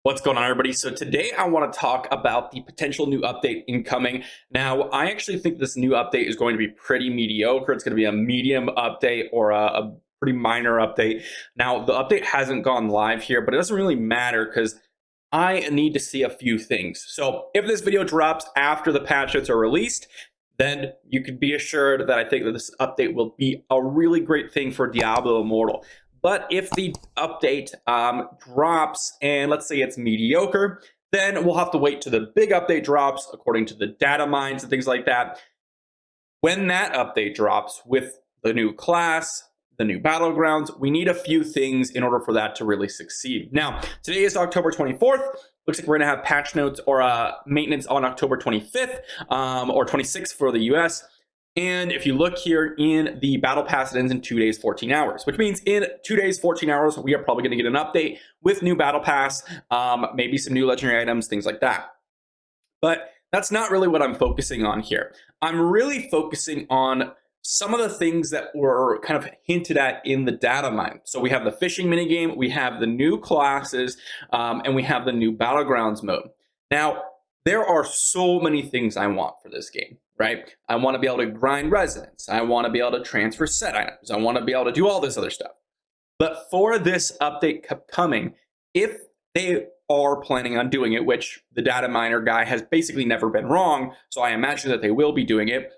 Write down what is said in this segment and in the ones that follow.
What's going on, everybody? So today I want to talk about the potential new update incoming. Now, I actually think this new update is going to be pretty mediocre. It's going to be a medium update or a pretty minor update. Now, the update hasn't gone live here, but it doesn't really matter because I need to see a few things. So if this video drops after the patch notes are released, then you can be assured that I think that this update will be a really great thing for Diablo Immortal. But if the update drops and let's say it's mediocre, then we'll have to wait till the big update drops according to the data mines and things like that. When that update drops with the new class, the new battlegrounds, we need a few things in order for that to really succeed. Now, today is October 24th. Looks like we're gonna have patch notes or maintenance on October 25th or 26th for the US. And if you look here in the battle pass, it ends in 2 days, 14 hours, which means in 2 days, 14 hours, we are probably going to get an update with new battle pass, maybe some new legendary items, things like that. But that's not really what I'm focusing on here. I'm really focusing on some of the things that were kind of hinted at in the data mine. So we have the fishing minigame, we have the new classes, and we have the new battlegrounds mode. Now, there are so many things I want for this game, right? I want to be able to grind resonance. I want to be able to transfer set items. I want to be able to do all this other stuff. But for this update coming, if they are planning on doing it, which the data miner guy has basically never been wrong, so I imagine that they will be doing it.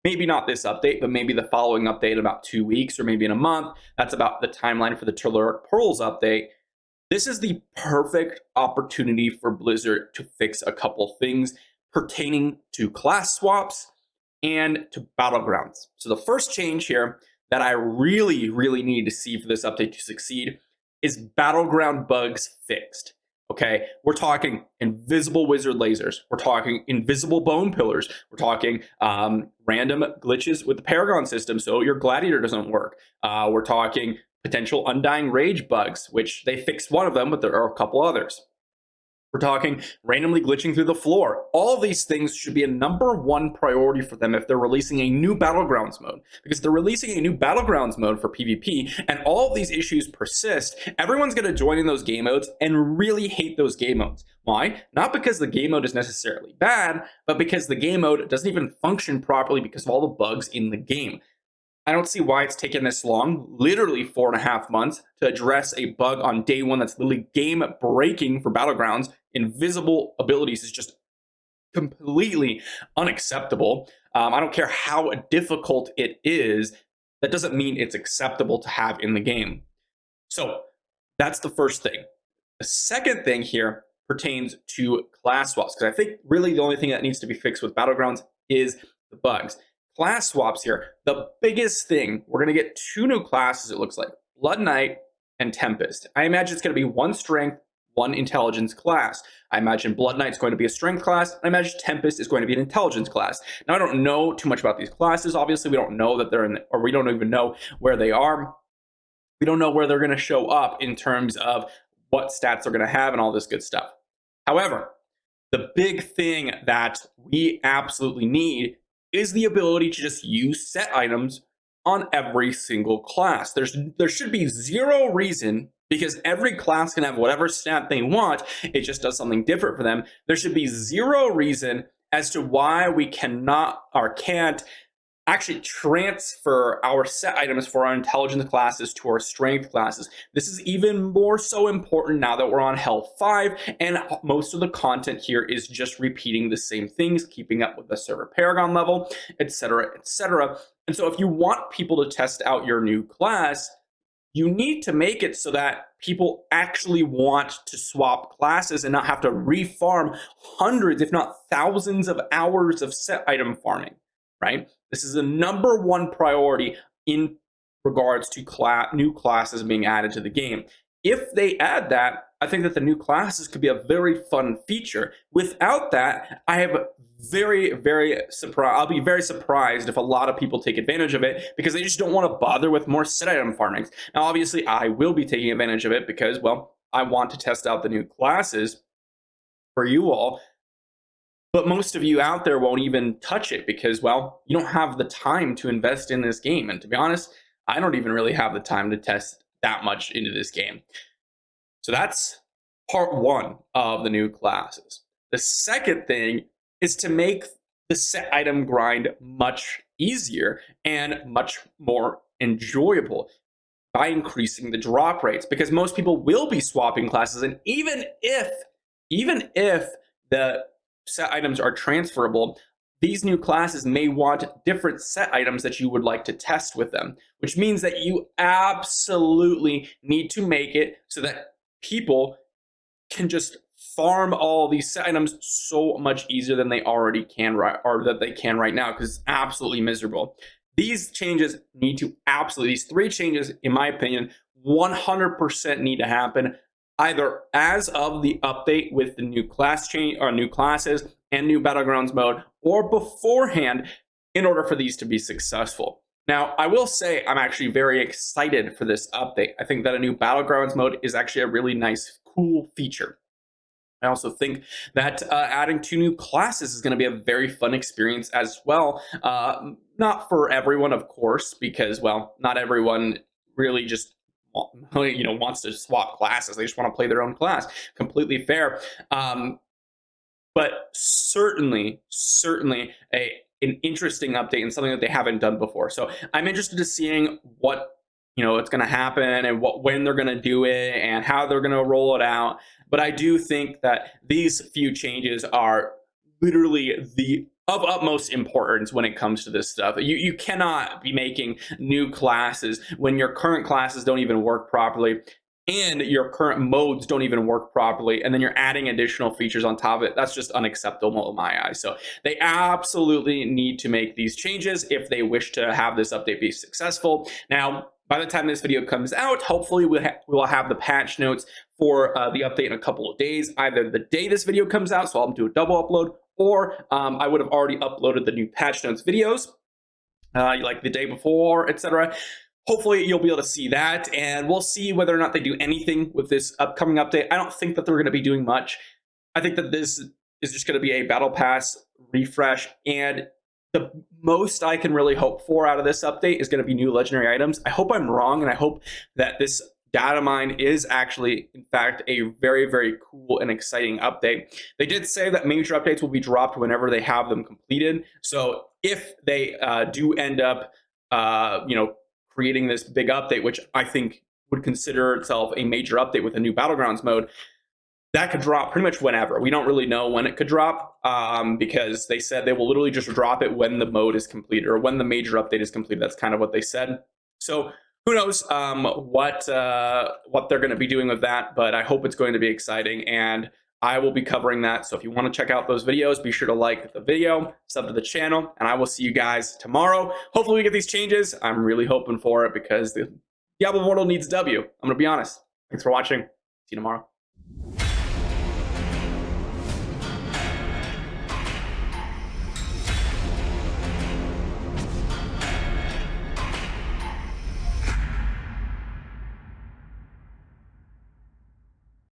Maybe not this update, but maybe the following update in about 2 weeks or maybe in a month. That's about the timeline for the Telluric Pearls update. This is the perfect opportunity for Blizzard to fix a couple things pertaining to class swaps and to battlegrounds. So the first change here that I really need to see for this update to succeed is battleground bugs fixed. Okay, we're talking invisible wizard lasers. We're talking invisible bone pillars. We're talking random glitches with the Paragon system, so your gladiator doesn't work. We're talking potential undying rage bugs, which they fixed one of them, but there are a couple others. We're talking randomly glitching through the floor. All of these things should be a #1 priority for them if they're releasing a new Battlegrounds mode. Because they're releasing a new Battlegrounds mode for PvP, and all of these issues persist, everyone's going to join in those game modes and really hate those game modes. Why? Not because the game mode is necessarily bad, but because the game mode doesn't even function properly because of all the bugs in the game. I don't see why it's taken this long, literally 4.5 months, to address a bug on day one that's literally game breaking for Battlegrounds. Invisible abilities is just completely unacceptable. I don't care how difficult it is. That doesn't mean it's acceptable to have in the game. So that's the first thing. The second thing here pertains to class swaps, because I think really the only thing that needs to be fixed with Battlegrounds is the bugs. Class swaps here, the biggest thing, we're going to get 2 new classes, it looks like, Blood Knight and Tempest. I imagine it's going to be 1 strength, 1 intelligence class. I imagine Blood Knight's going to be a strength class, and I imagine Tempest is going to be an intelligence class. Now, I don't know too much about these classes. Obviously, we don't know that they're in, or we don't even know where they are. We don't know where they're going to show up in terms of what stats they're going to have and all this good stuff. However, the big thing that we absolutely need is the ability to just use set items on every single class. There should be 0 reason, because every class can have whatever stat they want, it just does something different for them. There should be 0 reason as to why we cannot or can't actually transfer our set items for our intelligence classes to our strength classes. This is even more so important now that we're on Hell 5, and most of the content here is just repeating the same things, keeping up with the server Paragon level, etc., etc. And so if you want people to test out your new class, you need to make it so that people actually want to swap classes and not have to refarm hundreds, if not thousands of hours of set item farming, right? This is the #1 priority in regards to new classes being added to the game. If they add that, I think that the new classes could be a very fun feature. Without that, I'll be very surprised if a lot of people take advantage of it because they just don't want to bother with more set item farming. Now, obviously, I will be taking advantage of it because, well, I want to test out the new classes for you all. But most of you out there won't even touch it because, well, you don't have the time to invest in this game. And to be honest, I don't even really have the time to test that much into this game. So that's part one of the new classes. The second thing is to make the set item grind much easier and much more enjoyable by increasing the drop rates, because most people will be swapping classes, and even if the set items are transferable, these new classes may want different set items that you would like to test with them, which means that you absolutely need to make it so that people can just farm all these set items so much easier than they already can right now, because it's absolutely miserable. These changes need to these three changes, in my opinion, 100% need to happen either as of the update with the new class change or new classes and new battlegrounds mode, or beforehand, in order for these to be successful. Now, I will say I'm actually very excited for this update. I think that a new battlegrounds mode is actually a really nice, cool feature. I also think that adding 2 new classes is going to be a very fun experience as well. Not for everyone, of course, because, well, not everyone really just wants to swap classes. They just want to play their own class. Completely fair. But certainly an interesting update and something that they haven't done before. So I'm interested to seeing what it's going to happen and when they're going to do it and how they're going to roll it out. But I do think that these few changes are literally of utmost importance when it comes to this stuff. You cannot be making new classes when your current classes don't even work properly and your current modes don't even work properly, and then you're adding additional features on top of it. That's just unacceptable in my eyes. So they absolutely need to make these changes if they wish to have this update be successful. Now, by the time this video comes out, hopefully we'll have the patch notes for the update in a couple of days, either the day this video comes out, so I'll do a double upload, or I would have already uploaded the new patch notes videos, like the day before, etc. Hopefully you'll be able to see that, and we'll see whether or not they do anything with this upcoming update. I don't think that they're going to be doing much. I think that this is just going to be a battle pass refresh, and the most I can really hope for out of this update is going to be new legendary items. I hope I'm wrong, and I hope that this data mine is actually, in fact, a very, very cool and exciting update. They did say that major updates will be dropped whenever they have them completed. So if they do end up, creating this big update, which I think would consider itself a major update with a new battlegrounds mode, that could drop pretty much whenever. We don't really know when it could drop, because they said they will literally just drop it when the mode is completed or when the major update is completed. That's kind of what they said. So who knows what they're going to be doing with that, but I hope it's going to be exciting, and I will be covering that. So if you want to check out those videos, be sure to like the video, sub to the channel, and I will see you guys tomorrow. Hopefully we get these changes. I'm really hoping for it because the Diablo Immortal needs W. I'm going to be honest. Thanks for watching. See you tomorrow.